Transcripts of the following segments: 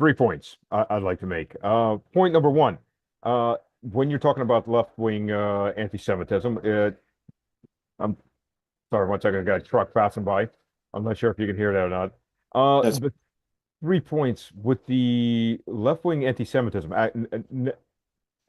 3 points I'd like to make. Point number one, when you're talking about left-wing anti-Semitism, I'm sorry, one second, I got a truck passing by. I'm not sure if you can hear that or not. That's The 3 points with the left-wing anti-Semitism,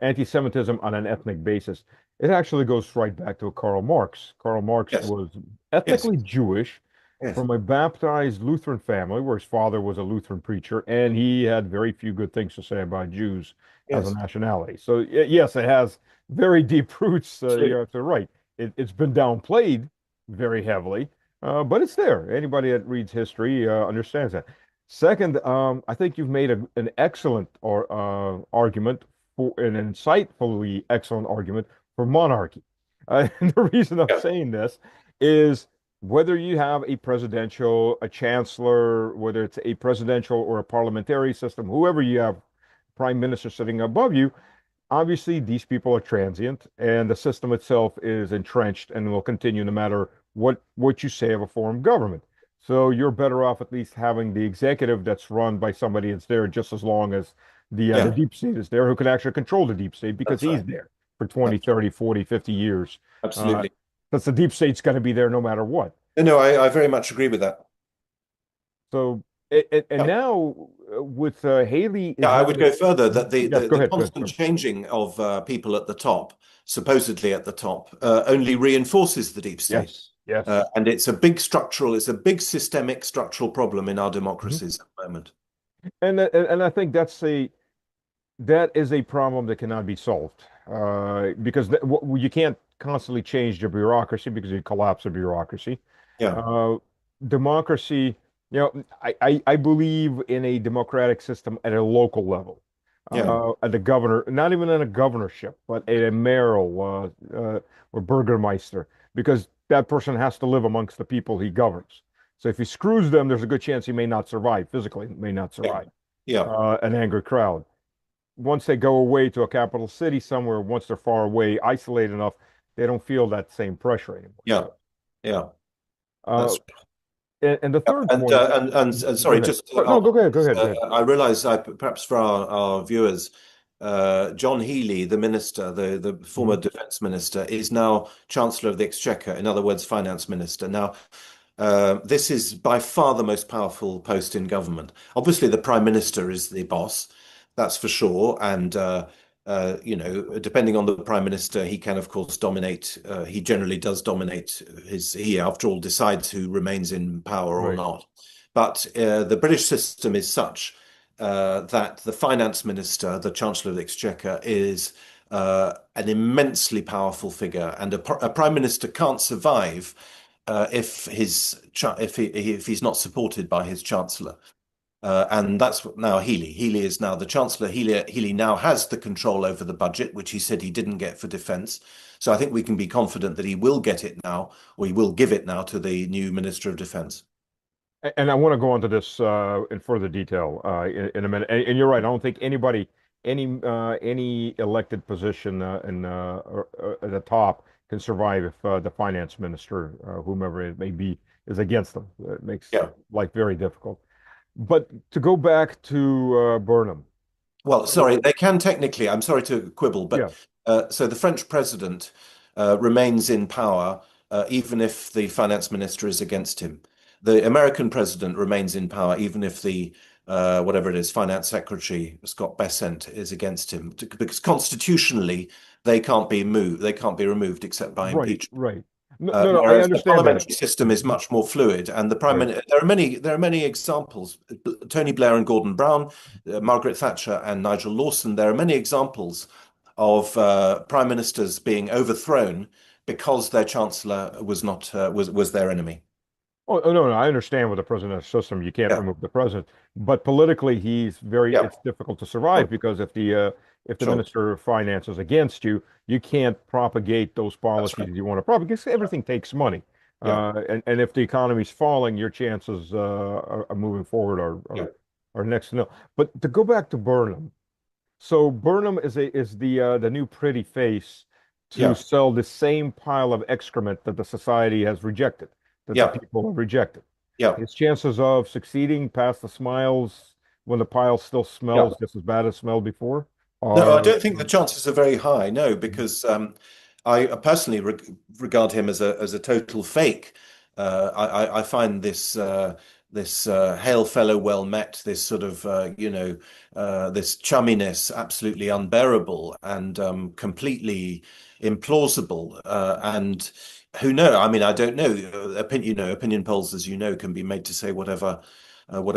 anti-Semitism on an ethnic basis, it actually goes right back to Karl Marx. Karl Marx yes, was yes, ethnically Jewish yes, from a baptized Lutheran family where his father was a Lutheran preacher, and he had very few good things to say about Jews as a yes. nationality. So, yes, it has very deep roots. Absolutely. You're absolutely right. It's been downplayed very heavily, but it's there. Anybody that reads history understands that. Second, I think you've made an excellent argument for an insightfully excellent argument for monarchy. And the reason I'm Yeah, saying this is whether you have a presidential, a chancellor, whether it's a presidential or a parliamentary system, whoever you have prime minister sitting above you, obviously these people are transient and the system itself is entrenched and will continue no matter what you say of a form of government. So you're better off at least having the executive that's run by somebody that's there just as long as the yeah, deep state is there who can actually control the deep state because that's he's right. there for 20, That's right. 30, 40, 50 years. Uh, Absolutely. because the deep state's going to be there no matter what. No, I very much agree with that. So, and Yeah. now with Haley Yeah, is I now would the, go further that the, yes, the, go the ahead, go constant ahead. changing of people at the top, supposedly at the top, only reinforces the deep state. Yes, yes. And it's a big systemic structural problem in our Mhm. democracies at the moment. And I think that is a problem that cannot be solved because you can't constantly change the bureaucracy because you collapse the bureaucracy. Yeah, Uh, Democracy, I believe in a democratic system at a local level, yeah, at the governor, not even in a governorship, but at a mayoral or burgermeister, because that person has to live amongst the people he governs. So if he screws them, there's a good chance he may not survive physically, may not yeah, survive yeah, an angry crowd. Once they go away to a capital city somewhere, once they're far away, isolated enough, they don't feel that same pressure anymore. yeah, So, yeah. uh, That's and the third and point, uh, and go sorry, ahead. just No, go ahead, go ahead, go ahead. I realize perhaps for our viewers, John Healey, the minister, the former Mhm. defense minister, is now Chancellor of the Exchequer, in other words, finance minister. Now, this is by far the most powerful post in government. Obviously, the prime minister is the boss, that's for sure. And depending on the prime minister, he can, of course, dominate. He generally does dominate he, after all, decides who remains in power or Right. not. But the British system is such that the finance minister, the Chancellor of the Exchequer, is an immensely powerful figure, and a prime minister can't survive if he's not supported by his chancellor. And that's what now Healy. Healy is now the chancellor. Healy now has the control over the budget, which he said he didn't get for defence. So I think we can be confident that he will get it now, or he will give it now to the new Minister of Defence. And I want to go into this in further detail in a minute. And you're right. I don't think any elected position at the top can survive if the finance minister, whomever it may be, is against them. It makes Yeah. life very difficult. But to go back to Burnham, Well, uh, sorry, they can technically, I'm sorry to quibble, but yeah, so the French president remains in power even if the finance minister is against him. The American president remains in power even if the whatever it is, finance secretary Scott Bessent is against him, because constitutionally they can't be moved, they can't be removed except by right, impeachment. right. No, I Whereas the understand that. parliamentary system is Mhm. much more fluid, and the prime Right. minister, there are many examples. Tony Blair and Gordon Brown, Margaret Thatcher and Nigel Lawson. There are many examples of prime ministers being overthrown because their chancellor was not was their enemy. No, I understand with the presidential system, you can't Yeah, remove the president, but politically, yeah, it's difficult to survive sure, because if the sure. minister of finance is against you, you can't propagate those That's right. policies you want to propagate. Because everything takes money, Yeah, and if the economy's falling, your chances are moving forward yeah, are next to nil. But to go back to Burnham, so Burnham is the new pretty face to yeah, sell the same pile of excrement that the society has rejected, that the yeah, people have rejected. yeah, His chances of succeeding past the smiles, when the pile still Yeah. smells just as bad as it smelled before? No, I Or don't think the chances are very high. No, because I personally regard him as a total fake. I find this hail fellow well met, this sort of this chumminess absolutely unbearable and completely implausible. And who know? I mean, I don't know. Opinion polls, as you know, can be made to say whatever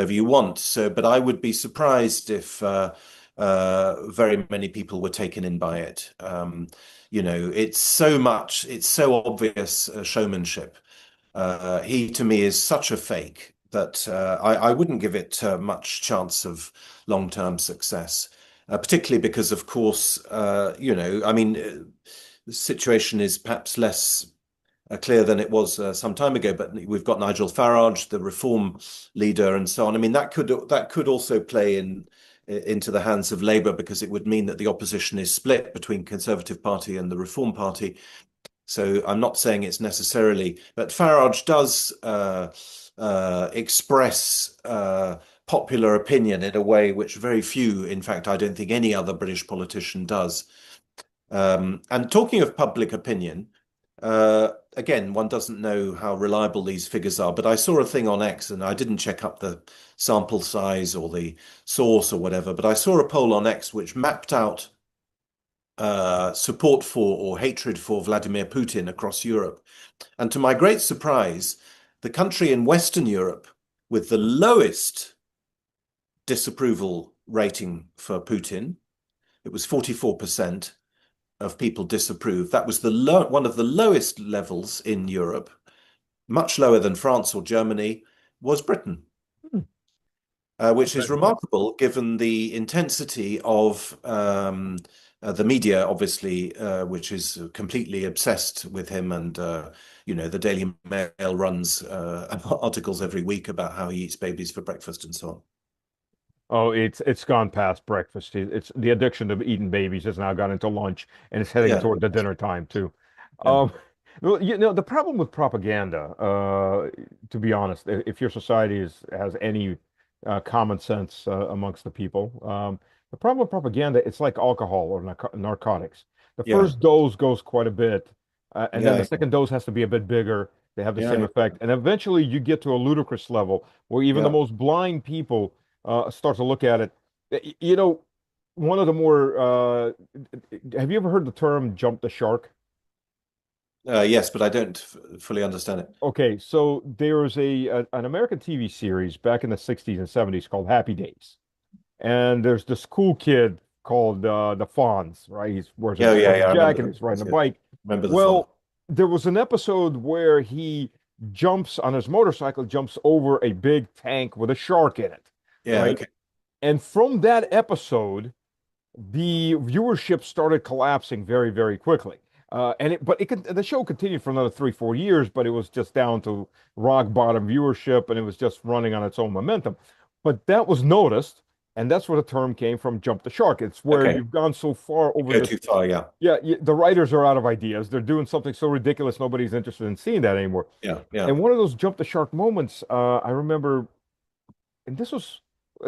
you want. So, but I would be surprised if. Very many people were taken in by it. It's so obvious showmanship. He to me is such a fake that I wouldn't give it much chance of long-term success, particularly because, of course, I mean, the situation is perhaps less clear than it was some time ago. But we've got Nigel Farage, the Reform leader, and so on. I mean, that could also play into the hands of Labour because it would mean that the opposition is split between Conservative Party and the Reform Party. So I'm not saying it's necessarily, but Farage does express popular opinion in a way which very few, in fact, I don't think any other British politician does. And talking of public opinion, again, one doesn't know how reliable these figures are, but I saw a thing on X and I didn't check up the sample size or the source or whatever, but I saw a poll on X which mapped out support for or hatred for Vladimir Putin across Europe. And to my great surprise, the country in Western Europe with the lowest disapproval rating for Putin, it was 44% of people disapproved. That was one of the lowest levels in Europe, much lower than France or Germany, was Britain, hmm, which is okay. remarkable given the intensity of the media, obviously, which is completely obsessed with him. And, the Daily Mail runs articles every week about how he eats babies for breakfast and so on. Oh, it's gone past breakfast. It's the addiction to eating babies has now gone into lunch, and it's heading Yeah, toward the dinner time too. yeah, Um, well, the problem with propaganda, to be honest, if your society has any common sense amongst the people, the problem with propaganda, it's like alcohol or narcotics. The yeah, first dose goes quite a bit, and then the yeah, second dose has to be a bit bigger. They have the same yeah, effect, and eventually you get to a ludicrous level where even the yeah. most blind people start to look at it. One of the more, have you ever heard the term jump the shark? Yes, but I don't fully understand it. Okay, so there was an American TV series back in the 60s and 70s called Happy Days. And there's this cool kid called the Fonz, right? He wears a Yeah, yeah, leather yeah. I remember jacket, the he's riding a yeah. bike. Remember the font. Well, there was an episode where he jumps on his motorcycle, jumps over a big tank with a shark in it, Yeah, right? okay. And from that episode, the viewership started collapsing very, very quickly. The show continued for another 3, 4 years, but it was just down to rock bottom viewership, and it was just running on its own momentum. But that was noticed, and that's where the term came from, "jump the shark." It's where Okay. you've gone so far You over go this. too far, yeah. Yeah, the writers are out of ideas. They're doing something so ridiculous, nobody's interested in seeing that anymore. Yeah, yeah. And one of those jump the shark moments, I remember, and this was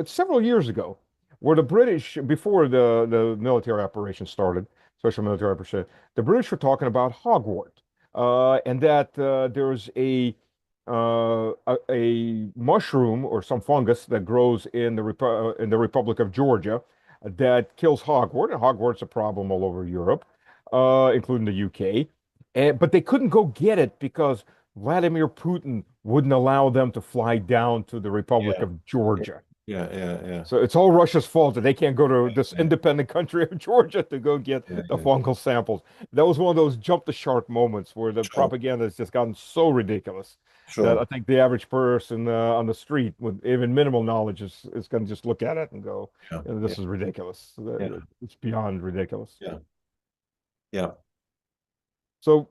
several years ago, where the British, before the military operation started, special military operation, the British were talking about hogwort, and that there's a mushroom or some fungus that grows in the Republic of Georgia that kills hogwort, and hogwort's a problem all over Europe, including the UK. But they couldn't go get it because Vladimir Putin wouldn't allow them to fly down to the Republic Yeah. of Georgia. Yeah, yeah, yeah. So it's all Russia's fault that they can't go to this Yeah, independent country of Georgia to go get yeah, the yeah. fungal samples. That was one of those jump the shark moments where the Sure, propaganda has just gotten so ridiculous that I sure. think the average person on the street with even minimal knowledge is going to just look at it and go, Yeah, yeah, "This is ridiculous. yeah, It's beyond ridiculous." yeah, yeah. So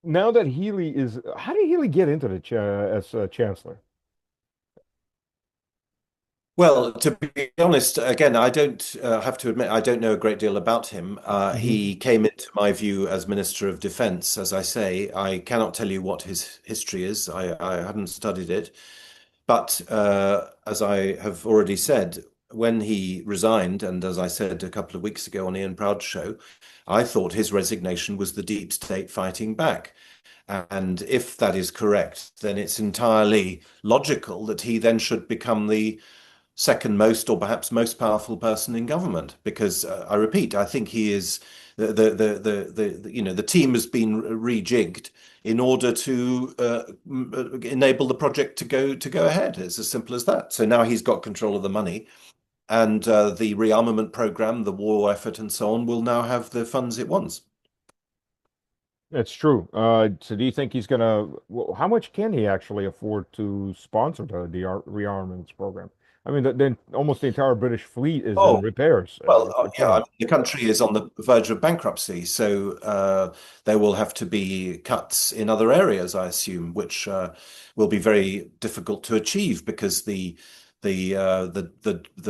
now that Healy is, how did Healy get into the as chancellor? Well, to be honest, again, I don't have to admit I don't know a great deal about him. Hmm. He came into my view as Minister of Defense. As I say, I cannot tell you what his history is. I hadn't studied it. But as I have already said, when he resigned, and as I said a couple of weeks ago on Ian Proud's show, I thought his resignation was the deep state fighting back. And if that is correct, then it's entirely logical that he then should become the second most or perhaps most powerful person in government. Because I repeat, I think he is the team has been rejigged in order to enable the project to go ahead. It's as simple as that. So now he's got control of the money, and the rearmament program, the war effort, and so on will now have the funds it wants. It's true. So do you think he's gonna, how much can he actually afford to sponsor the rearmaments program? I mean, almost the entire British fleet is in Oh, repairs. well, It's yeah, I insane. mean, the country is on the verge of bankruptcy, so there will have to be cuts in other areas, I assume, which will be very difficult to achieve because the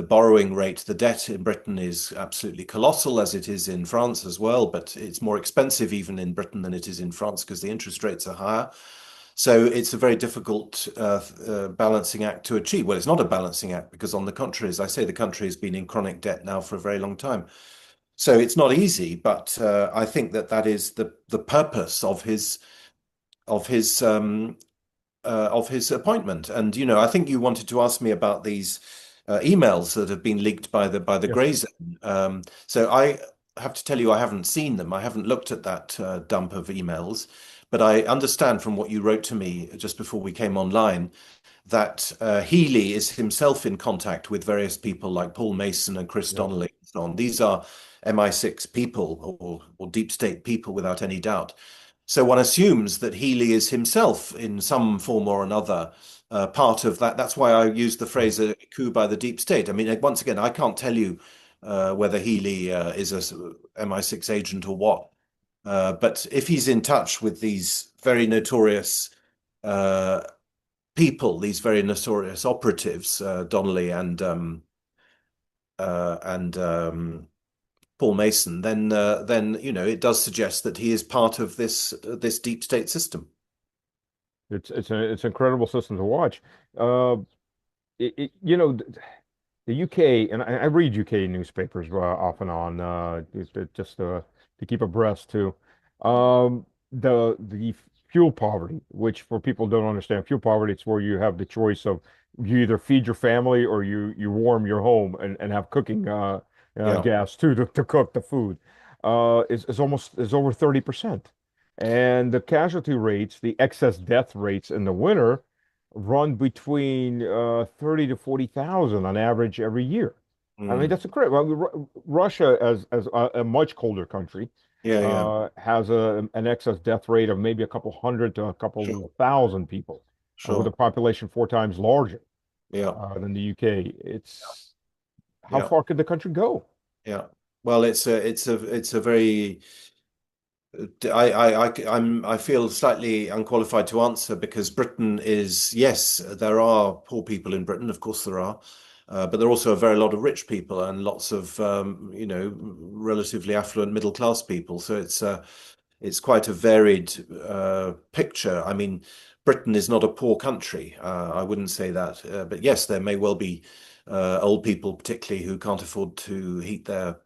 borrowing rate, the debt in Britain is absolutely colossal, as it is in France as well, but it's more expensive even in Britain than it is in France because the interest rates are higher. So it's a very difficult balancing act to achieve. Well, it's not a balancing act because, on the contrary, as I say, the country has been in chronic debt now for a very long time. So it's not easy, but I think that that is the purpose of his of his appointment. And I think you wanted to ask me about these emails that have been leaked by the Yes. Grey Zone. So I have to tell you, I haven't seen them. I haven't looked at that dump of emails, but I understand from what you wrote to me just before we came online that Healy is himself in contact with various people like Paul Mason and Chris Yep. Donnelly and so on. These are MI6 people or deep state people without any doubt. So one assumes that Healy is himself in some form or another part of that. That's why I used the phrase a coup by the deep state. I mean, once again, I can't tell you whether Healy is a MI6 agent or what. But if he's in touch with these very notorious uh, people, these very notorious operatives, Donnelly and Paul Mason, then it does suggest that he is part of this deep state system. It's an incredible system to watch. Uh, the UK, and I read UK newspapers off and on, just to keep abreast too. The fuel poverty, which for people who don't understand, fuel poverty, it's where you have the choice of you either feed your family or you warm your home and have cooking Yeah. gas too to cook the food. Is over 30%. And the casualty rates, the excess death rates in the winter run between 30 to 40,000 on average every year. I mean, Mm. that's incredible. I mean, Russia, as a much colder country, Yeah, yeah, has an excess death rate of maybe a couple hundred to a couple sure, thousand people, with a sure. population 4 times larger Yeah, than the UK. It's how yeah, far could the country go? yeah. Well, it's a very I feel slightly unqualified to answer because Britain is, yes, there are poor people in Britain, of course there are, but there are also a very lot of rich people and lots of relatively affluent middle class people. So it's quite a varied picture. I mean, Britain is not a poor country. I wouldn't say that, but yes, there may well be old people, particularly who can't afford to heat their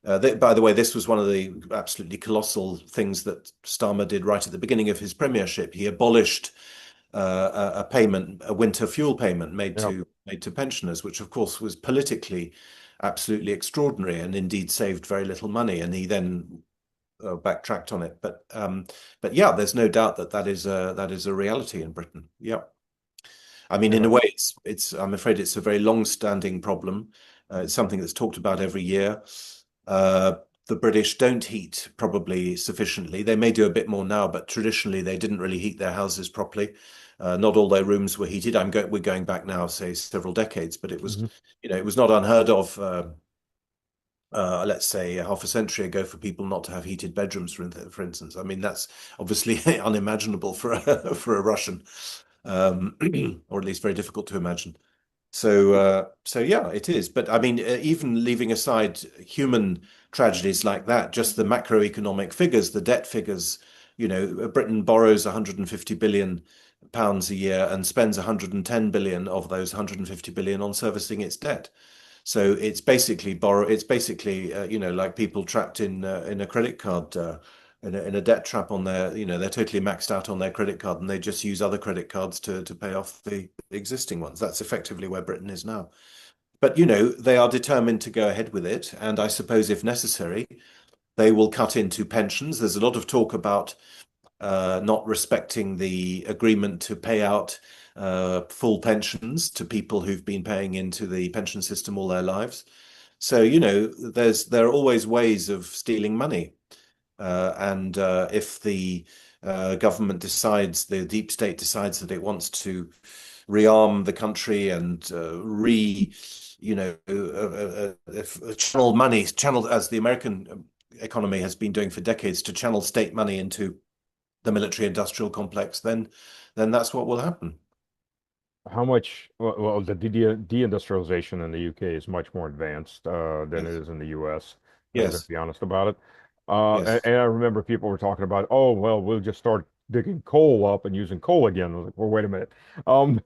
by the way, this was one of the absolutely colossal things that Starmer did right at the beginning of his premiership. He abolished a payment, a winter fuel payment Yeah. made to pensioners, which of course was politically absolutely extraordinary and indeed saved very little money. And he then backtracked on it. But yeah, there's no doubt that that is a reality in Britain. Yeah. I mean, in Yeah. a way, it's. I'm afraid it's a very long-standing problem. It's something that's talked about every year. Uh, the British don't heat probably sufficiently. They may do a bit more now, but traditionally they didn't really heat their houses properly. Not all their rooms were heated. We're going back now, say several decades, but Mhm. it was not unheard of. Let's say half a century ago, for people not to have heated bedrooms, for instance. I mean, that's obviously unimaginable for for a Russian, or at least very difficult to imagine. So yeah, it is. But I mean, even leaving aside human tragedies like that, just the macroeconomic figures, the debt figures, Britain borrows 150 billion pounds a year and spends 110 billion of those 150 billion on servicing its debt. So it's basically borrow. It's basically like people trapped in a credit card in a debt trap on their they're totally maxed out on their credit card and they just use other credit cards to pay off the existing ones. That's effectively where Britain is now. But they are determined to go ahead with it, and I suppose if necessary, they will cut into pensions. There's a lot of talk about not respecting the agreement to pay out full pensions to people who've been paying into the pension system all their lives. So, there are always ways of stealing money. And if the government decides, the deep state decides that it wants to rearm the country and channel money, channel as the American economy has been doing for decades, to channel state money into the military industrial complex, then that's what will happen. How much, well, the deindustrialization in the UK is much more advanced than it Yes. is in the US. I'm going to Yes. be honest about it. Yes. And I remember people were talking about, oh, well, we'll just start digging coal up and using coal again. I was like, well, wait a minute.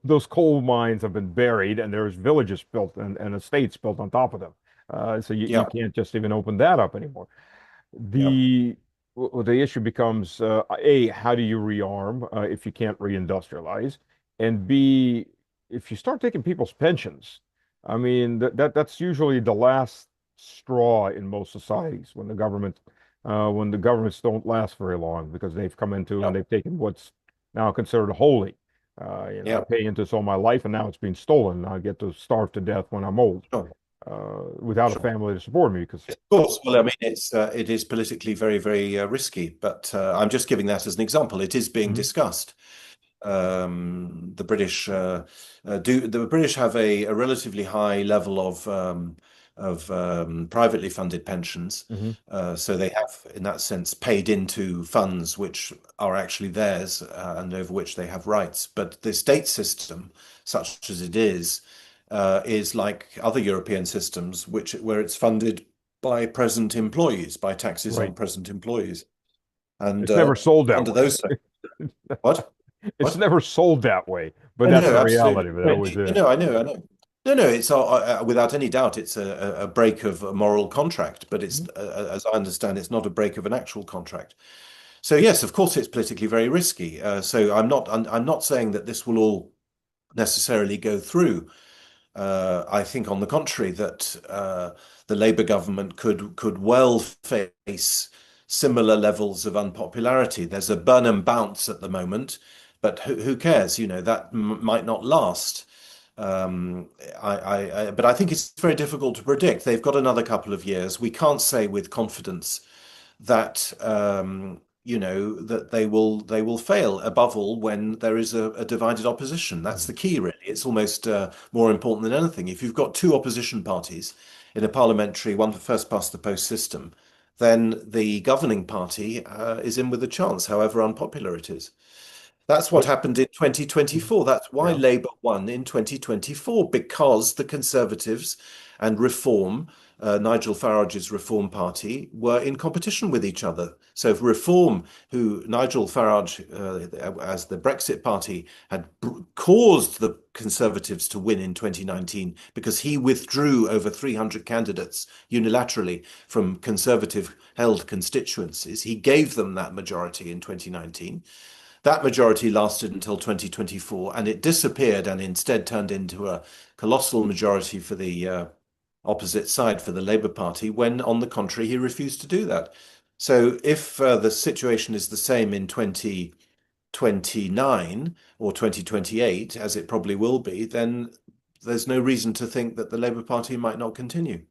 Those coal mines have been buried and there's villages built and estates built on top of them. So you Yeah. can't just even open that up anymore. Yeah. The issue becomes A, how do you rearm if you can't reindustrialize? And B, if you start taking people's pensions, I mean that's usually the last straw in most societies when the governments don't last very long because they've come into Yeah. and they've taken what's now considered holy. I Yeah. pay into this all my life and now it's being stolen. I get to starve to death when I'm old Sure. without a Sure. family to support me because Of course. Well, I mean, it is politically very, very risky, but I'm just giving that as an example. It is being Mhm. discussed. The British do the British have a relatively high level of privately funded pensions, Mhm. so they have, in that sense, paid into funds which are actually theirs and over which they have rights. But the state system, such as it is like other European systems, where it's funded by present employees, by taxes on Right. present employees, and It's never sold that under way. those what It's what? never sold that way, but No, that's no, the absolutely. reality of it. It No, always is. no, I know, I know. No, no, it's without any doubt, it's a break of a moral contract, but Mhm. as I understand, it's not a break of an actual contract. So yes, of course, it's politically very risky. So I'm not saying that this will all necessarily go through. I think, on the contrary, that the Labour government could well face similar levels of unpopularity. There's a Burnham bounce at the moment, but who cares? That might not last. Um, but I think it's very difficult to predict. They've got another couple of years. We can't say with confidence that that they will fail, above all when there is a divided opposition. That's the Mhm. key, really. It's almost more important than anything. If you've got two opposition parties in a parliamentary one first past the post system, then the governing party is in with a chance, however unpopular it is. That's what But happened in mhm. 2024. That's why Yeah. Labour won in 2024, because the Conservatives and Reform, Nigel Farage's Reform Party, were in competition with each other. So Reform, who Nigel Farage, as the Brexit Party, had caused the Conservatives to win in 2019 because he withdrew over 300 candidates unilaterally from Conservative-held constituencies. He gave them that majority in 2019. That majority lasted until 2024, and it disappeared and instead turned into a colossal majority for the opposite side, for the Labour Party, when, on the contrary, he refused to do that. So if the situation is the same in 2029 or 2028, as it probably will be, then there's no reason to think that the Labour Party might not continue.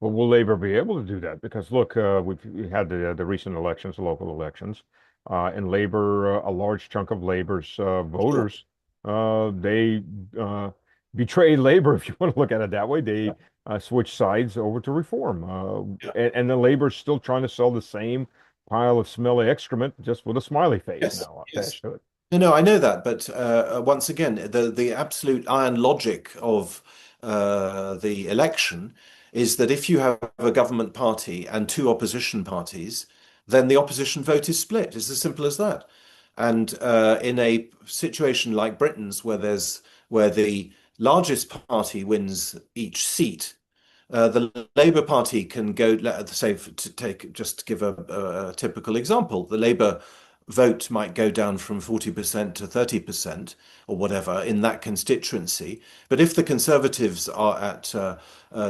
Well, will Labor be able to do that? Because look, we had the recent elections, the local elections, and Labor, a large chunk of Labor's Sure. voters, they uh, betrayed Labor, if you want to look at it that way. Yeah. They switched sides over to Reform, Yeah. and the Labor's still trying to sell the same pile of smelly excrement, just with a smiley face Yes. now Yes. attached to it. No, no, I know that, but once again, the absolute iron logic of the election is that if you have a government party and two opposition parties, then the opposition vote is split. It's as simple as that. And in a situation like Britain's, where the largest party wins each seat, The Labour Party can go, let's say, to take just to give a typical example, the Labour vote might go down from 40% to 30% or whatever in that constituency. But if the Conservatives are at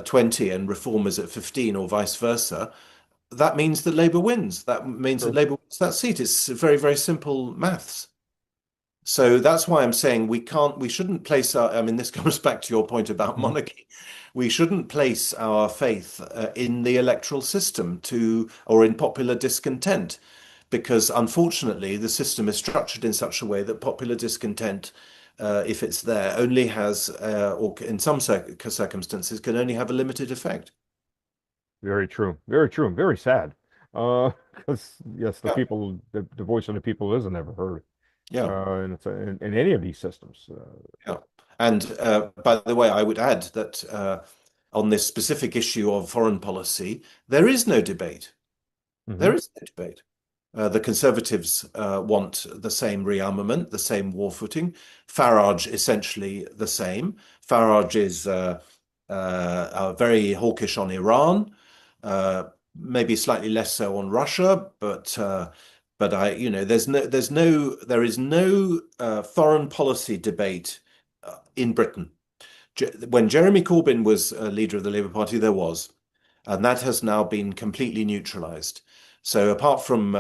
20 and Reform is at 15 or vice versa, that means that Labour wins. That means that True. Labour wins that seat. It's very, very simple maths. So that's why I'm saying we shouldn't place our, I mean, this comes back to your point about Mhm. monarchy. We shouldn't place our faith in the electoral system or in popular discontent, because unfortunately the system is structured in such a way that popular discontent, if it's there, only has, or in some circumstances, can only have a limited effect. Very true. Very true. And very sad. Because yes, Yeah, the voice of the people isn't ever heard. yeah. And it's in any of these systems. Yeah. And by the way, I would add that on this specific issue of foreign policy, there is no debate. Mhm. There is no debate. The Conservatives want the same rearmament, the same war footing. Farage essentially the same. Farage is very hawkish on Iran, maybe slightly less so on Russia, but there is no foreign policy debate in Britain. When Jeremy Corbyn was leader of the Labour Party, there was, and that has now been completely neutralised. So apart from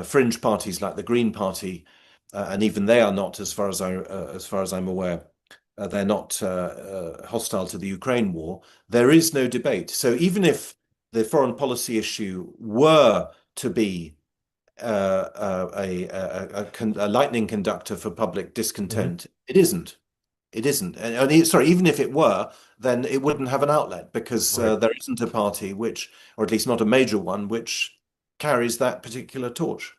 fringe parties like the Green Party, and even they are not, as far as I'm aware, they're not hostile to the Ukraine war. There is no debate. So even if the foreign policy issue were to be a lightning conductor for public Mhm. discontent, it isn't. It isn't. Sorry, even if it were, then it wouldn't have an outlet because Right. there isn't a party which, or at least not a major one, which carries that particular torch.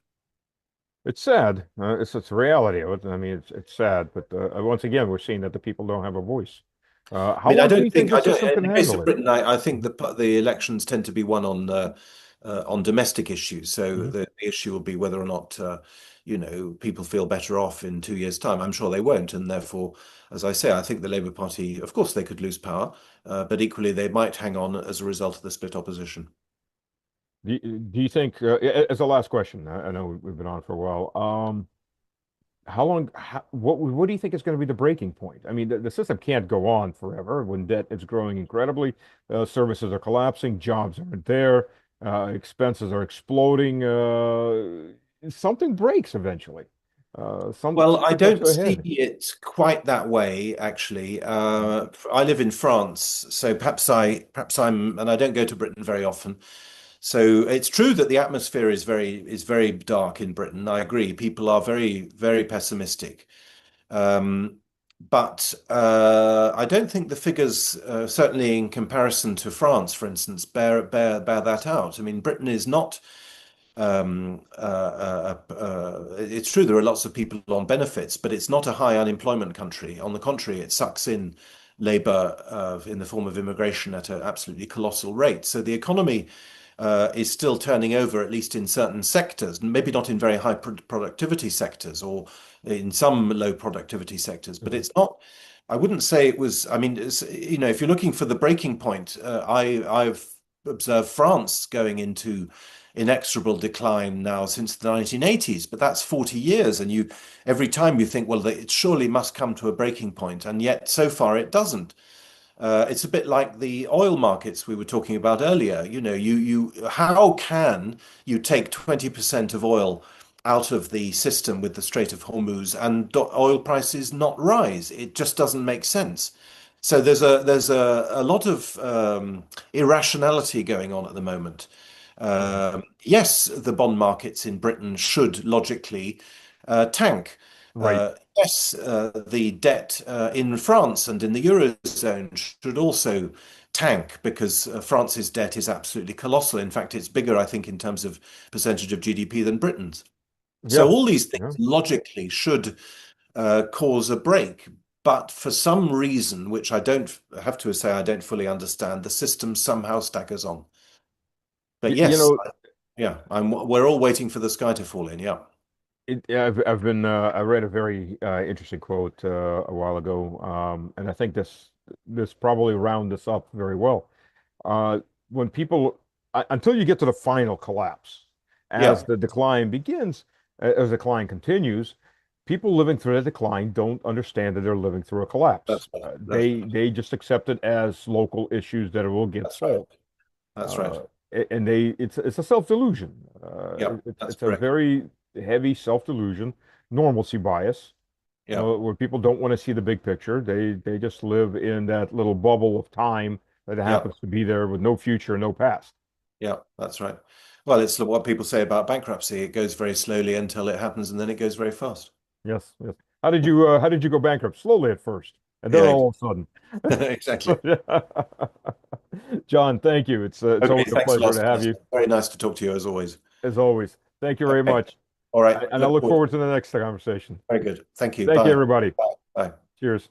It's sad. It's a reality of it. I mean, it's sad, but once again, we're seeing that the people don't have a voice. I How mean, I long do you don't think think the I don't. system In can the case handle of it? Britain, I think the elections tend to be won on domestic issues. So Mhm. the issue will be whether or not people feel better off in 2 years' time. I'm sure they won't, and therefore, as I say, I think the Labour Party, of course, they could lose power, but equally they might hang on as a result of the split opposition. Do you think, as a last question, I know we've been on for a while. How long, what do you think is going to be the breaking point? I mean, the system can't go on forever when debt is growing incredibly, services are collapsing, jobs aren't there, expenses are exploding. Something breaks eventually. Well, I Something comes don't to a see head. it quite that way, actually. I live in France, so and I don't go to Britain very often. So it's true that the atmosphere is very dark in Britain. I agree. People are very, very pessimistic. Um, but I don't think the figures, certainly in comparison to France, for instance, bear that out. I mean, Britain is not it's true there are lots of people on benefits, but it's not a high unemployment country. On the contrary, it sucks in labor in the form of immigration at an absolutely colossal rate. So the economy is still turning over, at least in certain sectors, maybe not in very high productivity sectors or in some low productivity sectors, but Mhm. it's not. I wouldn't say it was. I mean, if you're looking for the breaking point, I've observed France going into inexorable decline now since the 1980s, but that's 40 years. And every time you think, well, it surely must come to a breaking point, and yet so far it doesn't. It's a bit like the oil markets we were talking about earlier. How can you take 20% of oil out of the system with the Strait of Hormuz and oil prices not rise? It just doesn't make sense. So there's a lot of irrationality going on at the moment. Yeah. Yes, the bond markets in Britain should logically tank. Right. Yes, the debt in France and in the Eurozone should also tank because France's debt is absolutely colossal. In fact, it's bigger, I think, in terms of percentage of GDP than Britain's. So Yeah. all these things Yeah. logically should cause a break. But for some reason, which I don't have to say I don't fully understand, the system somehow staggers on. But You yes, know, yeah, we're all waiting for the sky to fall in. Yeah. yeah, I've been I read a very interesting quote a while ago, and I think this probably round this up very well. Uh, when people, until you get to the final collapse, as Yeah, the decline begins, as the decline continues, people living through the decline don't understand that they're living through a collapse. that's right. That's They just accept it as local issues that will get that's right. solved. That's right. Uh, and it's a self-delusion. Yeah, that's It's a correct. very heavy self-delusion, normalcy bias, Yeah, where people don't want to see the big picture. They just live in that little bubble of time that yeah, happens to be there with no future, no past. yeah, that's right. Well, it's what people say about bankruptcy. It goes very slowly until it happens, and then it goes very fast. Yes, yes. How did you go bankrupt? Slowly at first, and then Yeah, all of a sudden. exactly. John, thank you. It's Okay, always a thanks a pleasure lot, to have you, Sebastian. Very nice to talk to you as always. as always. Thank you very Okay. much. All right. And I Look look forward. forward to the next conversation. Very good. Thank you. Thank you, Bye. everybody. Bye. Bye. Cheers.